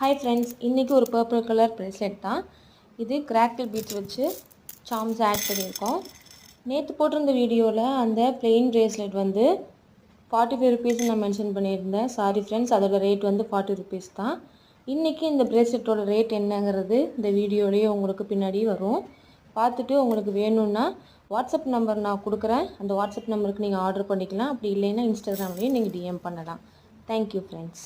Hi friends, இன்னைக்கு ஒரு purple color bracelet தான். இது crackle beads வச்சு charms add பண்ணியிருக்கோம். நேற்று போட்டிருந்த வீடியோவில் அந்த plain bracelet வந்து 45 rupees நான் மென்ஷன் பண்ணியிருந்தேன். சாரி ஃப்ரெண்ட்ஸ், அதோட ரேட் வந்து 40 rupees தான். இன்றைக்கி இந்த braceletோட ரேட் என்னங்கிறது இந்த வீடியோலேயே உங்களுக்கு பின்னாடி வரும். பார்த்துட்டு உங்களுக்கு வேணும்னா வாட்ஸ்அப் நம்பர் நான் கொடுக்குறேன். அந்த வாட்ஸ்அப் நம்பருக்கு நீங்கள் ஆர்டர் பண்ணிக்கலாம். அப்படி இல்லைன்னா இன்ஸ்டாகிராம்லேயும் நீங்கள் டிஎம் பண்ணலாம். Thank you friends.